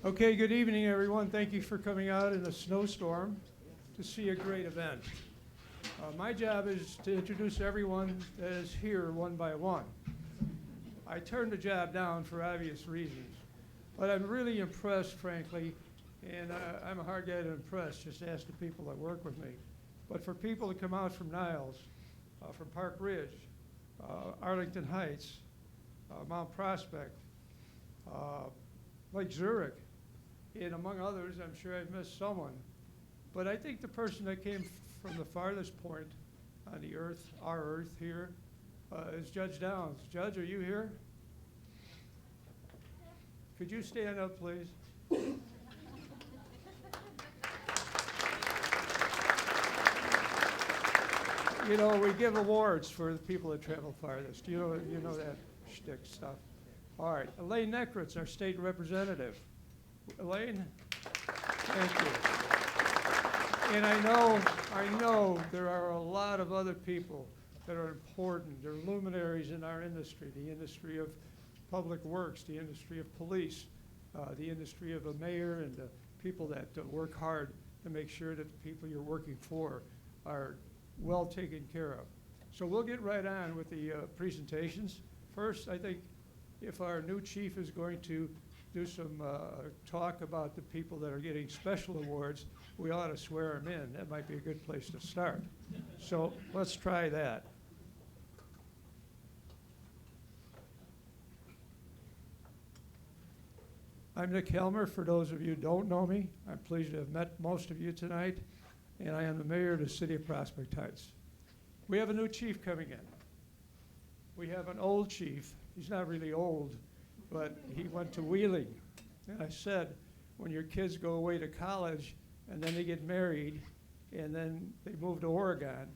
Okay, good evening, everyone. Thank you for coming out in a snowstorm to see a great event. My job is to introduce everyone that is here one by one. I turned the job down for obvious reasons, but I'm really impressed, frankly, and I'm a hard guy to impress, just ask the people that work with me. But for people to come out from Niles, from Park Ridge, Arlington Heights, Mount Prospect, Lake Zurich, and among others, I'm sure I've missed someone. But I think the person that came from the farthest point on the earth, our earth here, is Judge Downs. Judge, are you here? Could you stand up, please? You know, we give awards for the people that travel farthest. You know that shtick stuff. All right, Elaine Neckrits, our state representative. Elaine, thank you. And I know there are a lot of other people that are important. They're luminaries in our industry, the industry of public works, the industry of police, the industry of a mayor, and the people that work hard to make sure that the people you're working for are well taken care of. So we'll get right on with the presentations. First, I think if our new chief is going to do some talk about the people that are getting special awards, we ought to swear them in. That might be a good place to start. So let's try that. I'm Nick Helmer. For those of you who don't know me, I'm pleased to have met most of you tonight, and I am the mayor of the city of Prospect Heights. We have a new chief coming in. We have an old chief. He's not really old, but he went to Wheeling. And I said, when your kids go away to college and then they get married and then they move to Oregon,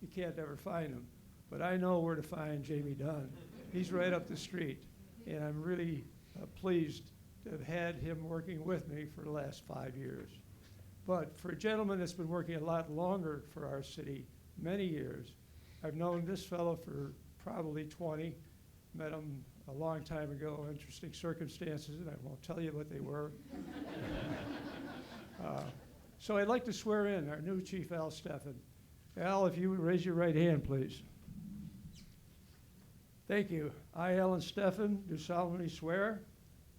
you can't ever find them. But I know where to find Jamie Dunn. He's right up the street, and I'm really pleased to have had him working with me for the last 5 years. But for a gentleman that's been working a lot longer for our city, many years, I've known this fellow for probably 20, met him a long time ago, interesting circumstances, and I won't tell you what they were. So I'd like to swear in our new Chief Al Steffen. Al, if you would raise your right hand, please. Thank you. I, Alan Steffen, do solemnly swear.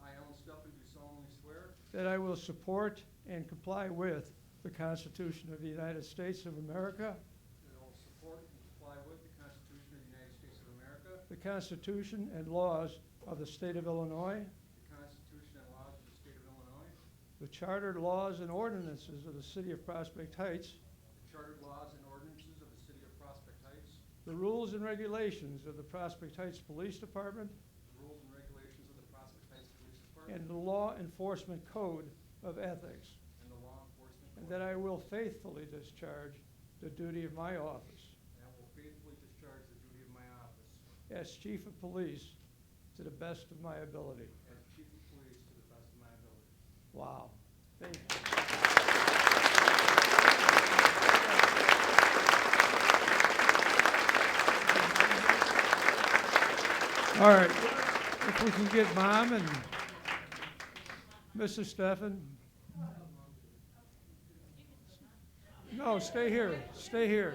I, Alan Steffen, do solemnly swear that I will support and comply with the Constitution of the United States of America, that I will support and comply with the Constitution of the United States of America, the Constitution and laws of the State of Illinois, the Constitution and laws of the State of Illinois, the chartered laws and ordinances of the City of Prospect Heights, the chartered laws and ordinances of the City of Prospect Heights, the rules and regulations of the Prospect Heights Police Department, the rules and regulations of the Prospect Heights Police Department, and the Law Enforcement Code of Ethics, and the law enforcement and code, that I will faithfully discharge the duty of my office and I will faithfully discharge the duty of my office as Chief of Police to the best of my ability. as Chief of Police to the best of my ability. Wow. Thank you. All right. If we can get Mom and Mrs. Steffen. No, stay here. Stay here.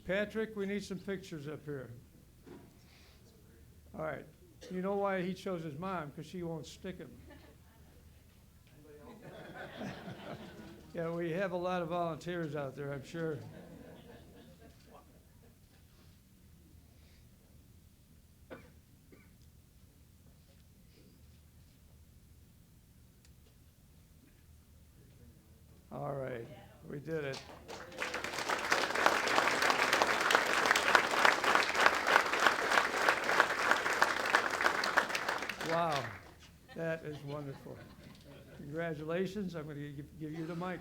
Patrick, we need some pictures up here. All right. You know why he chose his mom? Because she won't stick him. Yeah, we have a lot of volunteers out there, I'm sure. All right, we did it. Wow, that is wonderful. Congratulations. I'm going to give you the mic.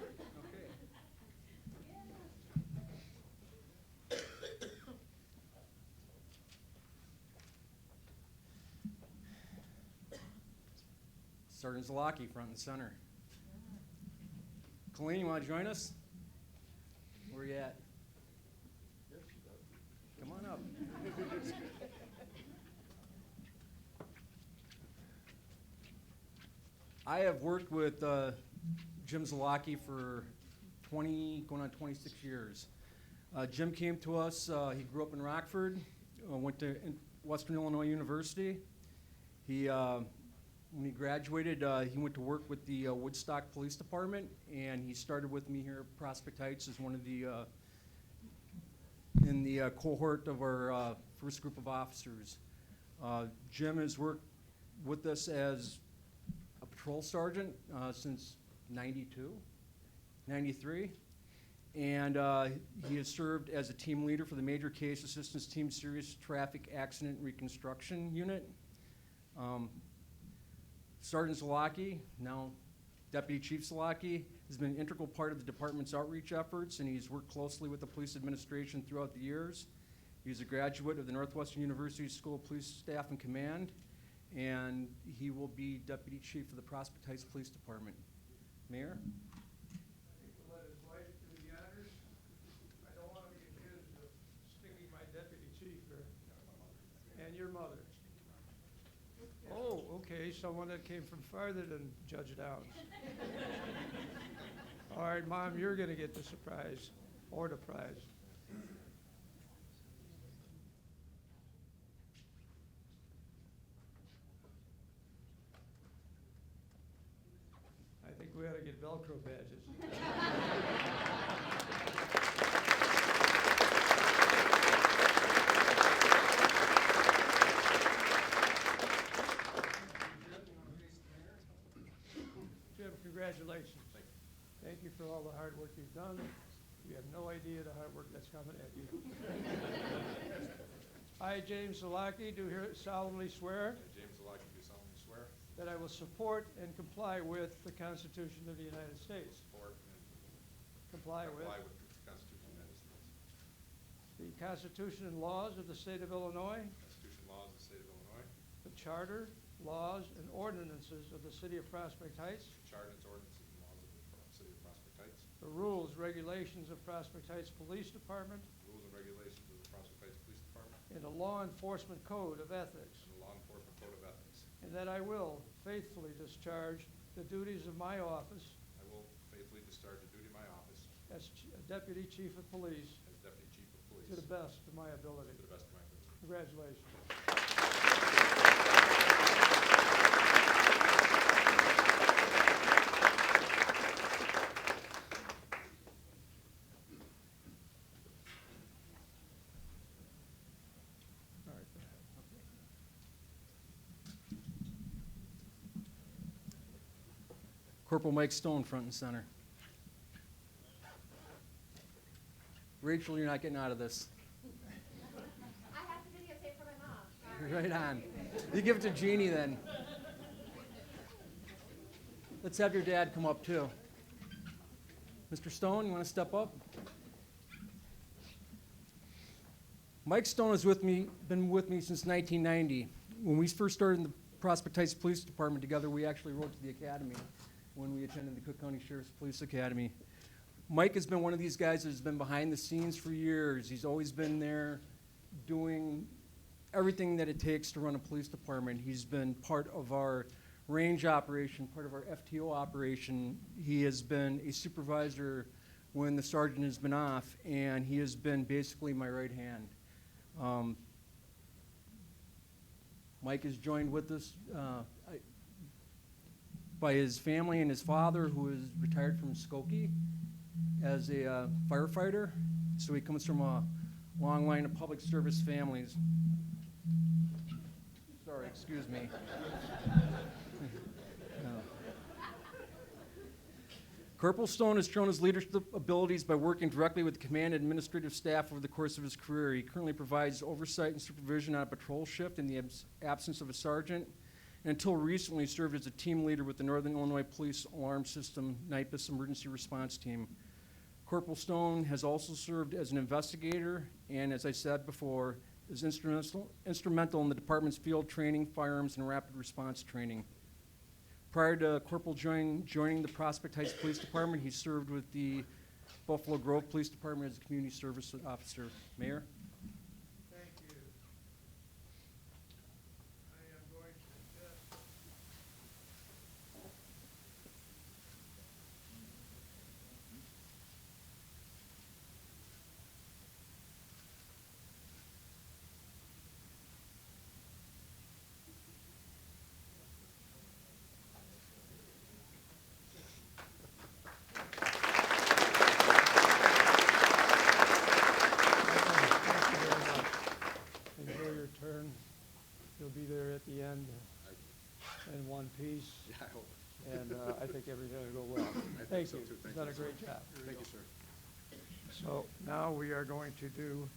Sergeant Zalaki, front and center. Colleen, you want to join us? Where you at? Come on up. I have worked with Jim Zalaki for 20, going on 26 years. Jim came to us, he grew up in Rockford, went to Western Illinois University. When he graduated, he went to work with the Woodstock Police Department, and he started with me here at Prospect Heights as one of the, in the cohort of our first group of officers. Jim has worked with us as a patrol sergeant since 92, 93. And he has served as a team leader for the Major Case Assistance Team Serious Traffic Accident Reconstruction Unit. Sergeant Zalaki, now Deputy Chief Zalaki, has been an integral part of the department's outreach efforts, and he's worked closely with the police administration throughout the years. He's a graduate of the Northwestern University School of Police Staff and Command, and he will be Deputy Chief of the Prospect Heights Police Department. Mayor? I think we'll let his wife do the honors. I don't want to be accused of sticking my deputy chief here. And your mother. Oh, okay, someone that came from farther than Judge Downs. All right, Mom, you're gonna get the surprise, or the prize. I think we ought to get Velcro badges. Jim, congratulations. Thank you for all the hard work you've done. You have no idea the hard work that's coming at you. I, James Zalaki, do solemnly swear James Zalaki, do solemnly swear that I will support and comply with the Constitution of the United States. support and Comply with comply with the Constitution of the United States, the Constitution and laws of the State of Illinois, Constitution and laws of the State of Illinois, the Charter, laws, and ordinances of the City of Prospect Heights, charters, ordinances, and laws of the City of Prospect Heights, the rules, regulations of Prospect Heights Police Department, rules and regulations of the Prospect Heights Police Department, and the Law Enforcement Code of Ethics, and the Law Enforcement Code of Ethics. and that I will faithfully discharge the duties of my office I will faithfully discharge the duty of my office as Deputy Chief of Police as Deputy Chief of Police to the best of my ability. to the best of my ability. Congratulations. All right. Corporal Mike Stone, front and center. Rachel, you're not getting out of this. I have to videotape for my mom. Sorry. Right on. You give it to Jeannie then. Let's have your dad come up too. Mr. Stone, you want to step up? Mike Stone has been with me since 1990. When we first started in the Prospect Heights Police Department together, we actually rode to the academy when we attended the Cook County Sheriff's Police Academy. Mike has been one of these guys that has been behind the scenes for years. He's always been there doing everything that it takes to run a police department. He's been part of our range operation, part of our FTO operation. He has been a supervisor when the sergeant has been off, and he has been basically my right hand. Mike is joined with us by his family and his father, who is retired from Skokie as a firefighter. So he comes from a long line of public service families. Sorry, excuse me. Corporal Stone has shown his leadership abilities by working directly with the command and administrative staff over the course of his career. He currently provides oversight and supervision on a patrol shift in the absence of a sergeant, and until recently served as a team leader with the Northern Illinois Police Alarm System NIPUS Emergency Response Team. Corporal Stone has also served as an investigator and, as I said before, is instrumental in the department's field training, firearms, and rapid response training. Prior to Corporal joining the Prospect Heights Police Department, he served with the Buffalo Grove Police Department as a community service officer. Mayor? Thank you. I am going to just end in one piece, Yeah, I hope. and I think everything will go well. I think Thank so you. too. You've Thank done you, a sir. great job. Thank you, sir. So now we are going to do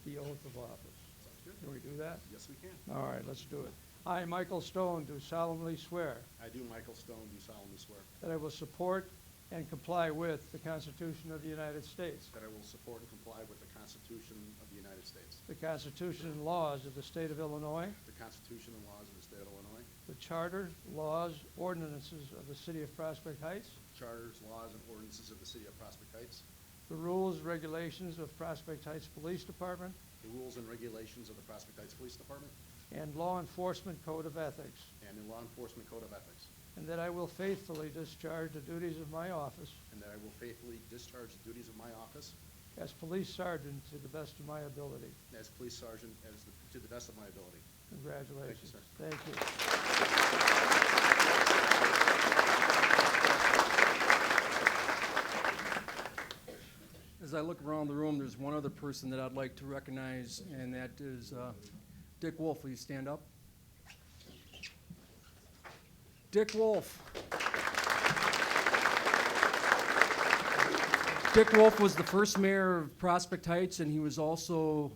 the oath of office. Sounds good. Can we do that? Yes, we can. All right, let's do it. I, Michael Stone, do solemnly swear I do, Michael Stone, do solemnly swear that I will support and comply with the Constitution of the United States, that I will support and comply with the Constitution of the United States, the Constitution and laws of the State of Illinois, the Constitution and laws of the State of Illinois, the Charter, laws, ordinances of the City of Prospect Heights, charters, laws, and ordinances of the City of Prospect Heights, the rules, regulations of Prospect Heights Police Department, the rules and regulations of the Prospect Heights Police Department, and law enforcement code of ethics, and the Law Enforcement Code of Ethics, and that I will faithfully discharge the duties of my office and that I will faithfully discharge the duties of my office as police sergeant to the best of my ability. as police sergeant to the best of my ability. Congratulations. sir. Thank you. As I look around the room, there's one other person that I'd like to recognize, and that is Dick Wolf. Will you stand up? Dick Wolf. Dick Wolf was the first mayor of Prospect Heights, and he was also,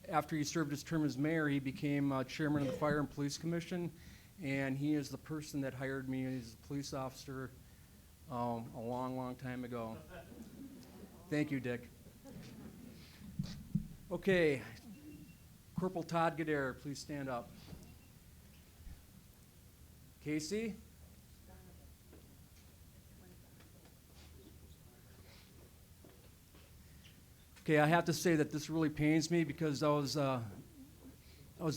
after he served his term as mayor, he became chairman of the Fire and Police Commission, and he is the person that hired me as a police officer a long, long time ago. Thank you, Dick. Okay, Corporal Todd Gadare, please stand up. Casey? Okay, I have to say that this really pains me because I was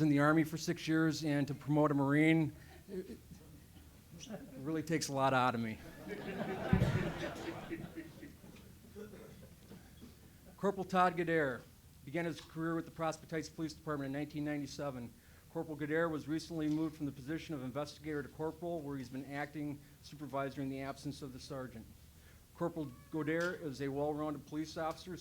in the Army for 6 years, and to promote a Marine, it really takes a lot out of me. Corporal Todd Gadare began his career with the Prospect Heights Police Department in 1997. Corporal Gadare was recently moved from the position of investigator to corporal, where he's been acting supervisor in the absence of the sergeant. Corporal Gadare is a well-rounded police officer,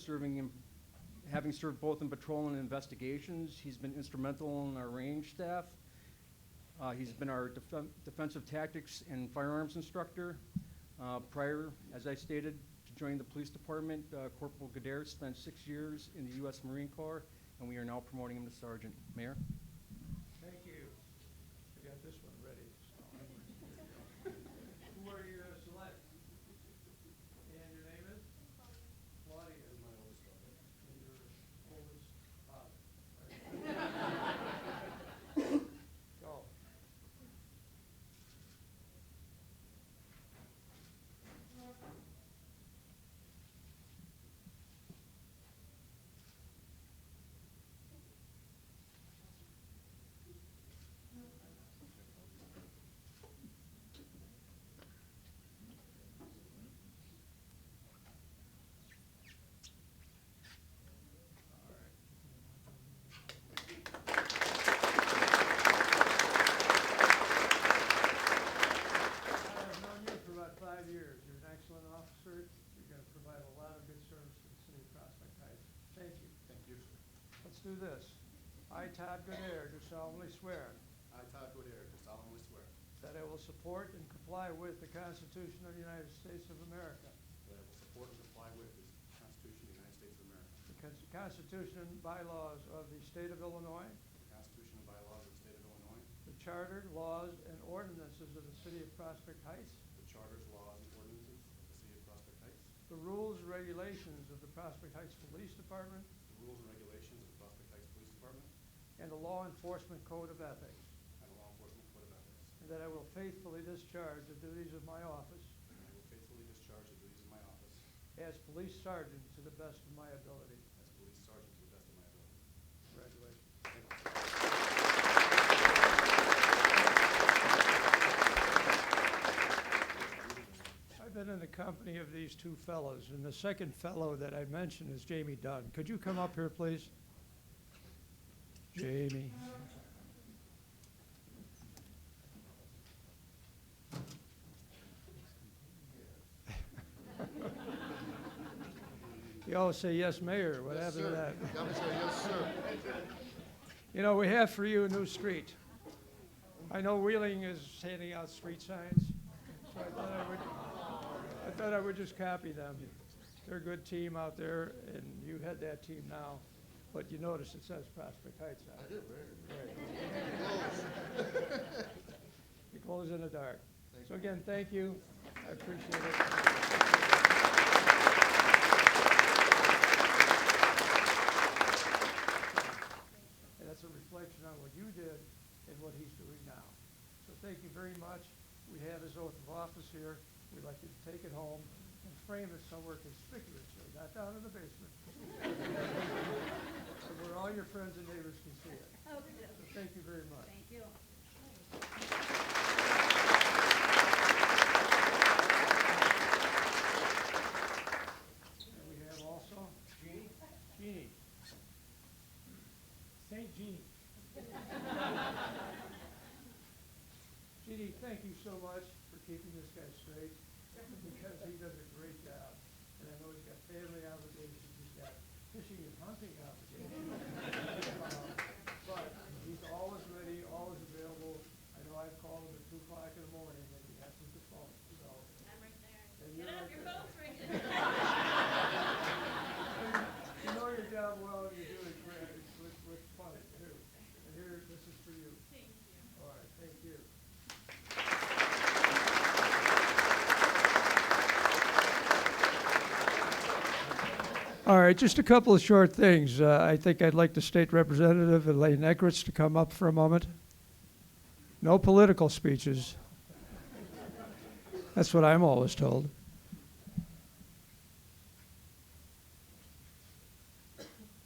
having served both in patrol and investigations. He's been instrumental in our range staff. He's been our defensive tactics and firearms instructor. Prior, as I stated, to join the police department, Corporal Gadare spent 6 years in the U.S. Marine Corps, and we are now promoting him to sergeant. Mayor? Thank you. I got this one ready. Who are you to select? And your name is? Claudia. And my oldest daughter. And your oldest father. Go. I have known you for about 5 years. You're an excellent officer. You're going to provide a lot of good service to the city of Prospect Heights. Thank you. Thank you. Let's do this. I, Todd Gadare, do solemnly swear I, Todd Godare, do solemnly swear that I will support and comply with the Constitution of the United States of America, that I will support and comply with the Constitution of the United States of America, the Constitution and bylaws of the State of Illinois, the Constitution and bylaws of the State of Illinois, the Charter, laws, and ordinances of the City of Prospect Heights, the charters, laws, and ordinances of the City of Prospect Heights, the rules, regulations of the Prospect Heights Police Department, the rules and regulations of the Prospect Heights Police Department, and the Law Enforcement Code of Ethics, and the Law Enforcement Code of Ethics, and that I will faithfully discharge the duties of my office and I will faithfully discharge the duties of my office as police sergeant to the best of my ability. as police sergeant to the best of my ability. Congratulations. Thank you. I've been in the company of these two fellows, and the second fellow that I mentioned is Jamie Dunn. Could you come up here, please? Jamie. You always say, "Yes, Mayor." What happened to that? Yes, sir. You know, we have for you a new street. I know Wheeling is handing out street signs, so I thought I would just copy them. They're a good team out there, and you head that team now, but you notice it says Prospect Heights on it. I did, right. It glows in the dark. So again, thank you. I appreciate it. And that's a reflection on what you did and what he's doing now. So thank you very much. We have his oath of office here. We'd like you to take it home and frame it somewhere conspicuously, not down in the basement. So where all your friends and neighbors can see it. So thank you very much. Thank you. And we have also Jeannie. Jeannie. Saint Jeannie. Jeannie, thank you so much for keeping this guy straight, because he does a great job. And I know he's got family obligations, he's got fishing and hunting obligations. But he's always ready, always available. I know I've called him at 2 o'clock in the morning and he answers the phone, so. I'm right there. And you're Get up, right your there. phone's ringing. You know your job well, and you do it great, with fun too. And here, this is for you. Thank you. All right, thank you. All right, just a couple of short things. I think I'd like the state representative, Elaine Eckertz, to come up for a moment. No political speeches. That's what I'm always told.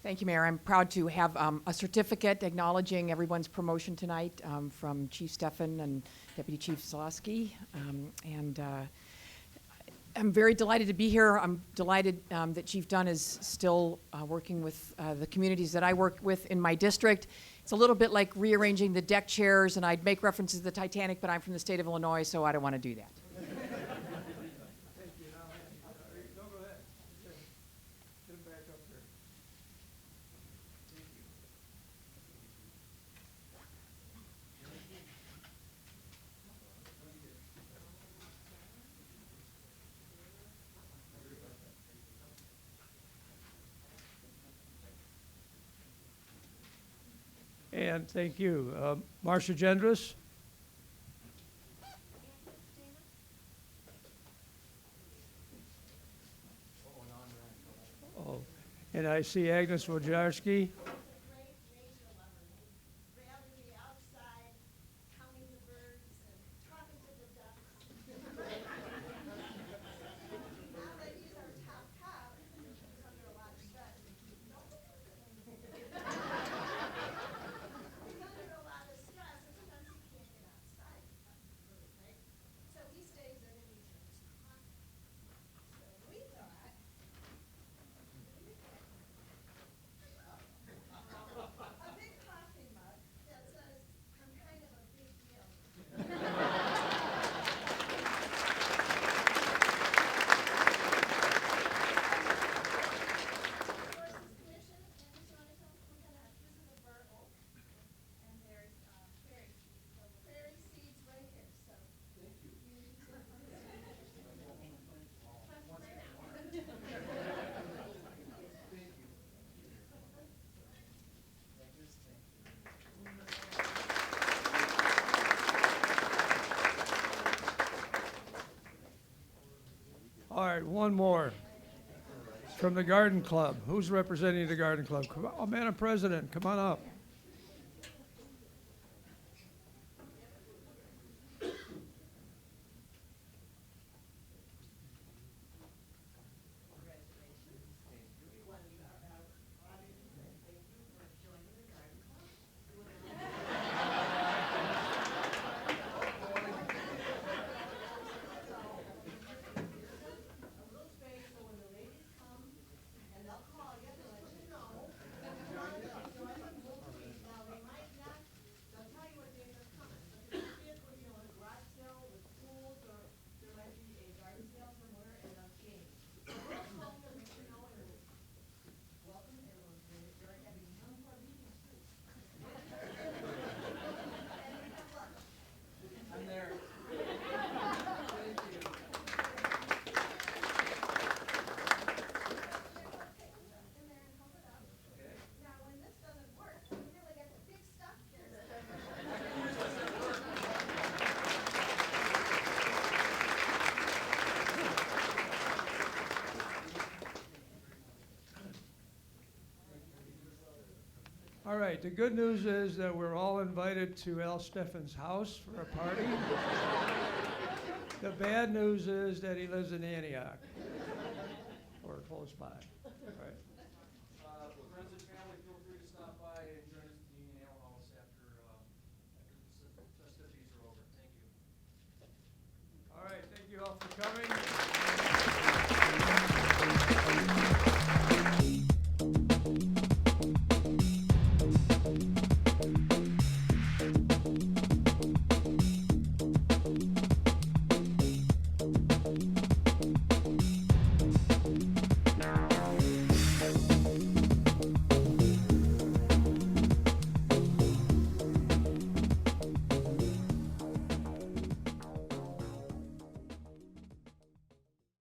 Thank you, Mayor. I'm proud to have a certificate acknowledging everyone's promotion tonight from Chief Steffen and Deputy Chief Zalewski. I'm very delighted to be here. I'm delighted that Chief Dunn is still working with the communities that I work with in my district. It's a little bit like rearranging the deck chairs, and I'd make references to the Titanic, but I'm from the state of Illinois, so I don't want to do that. Thank you. Now, no, go ahead. Okay. Get him back up there. Thank you. And thank you. Marcia Gendris. Oh, and I see Agnes Wojciechowski. Great nature lover. He'd rather be outside counting the birds and talking to the ducks. Now that he's our top cop, he's under a lot of stress. He's under a lot of stress, and sometimes he can't get outside. Right? So he stays in and he drinks coffee. So we thought, a big coffee mug that says, I'm kind of a big deal. Horses Commission, and just want to tell us, this is a burr oak, and there's prairie seeds. So prairie seeds right here, so. Thank you. All right, one more. From the Garden Club. Who's representing the Garden Club? Come on, oh, Madam President, come on up. A little space so when the ladies come, and they'll call you, they'll let you know. right, the good news is that we're all invited to Al Steffen's house for a party. The bad news is that he lives in Antioch, or close by, right?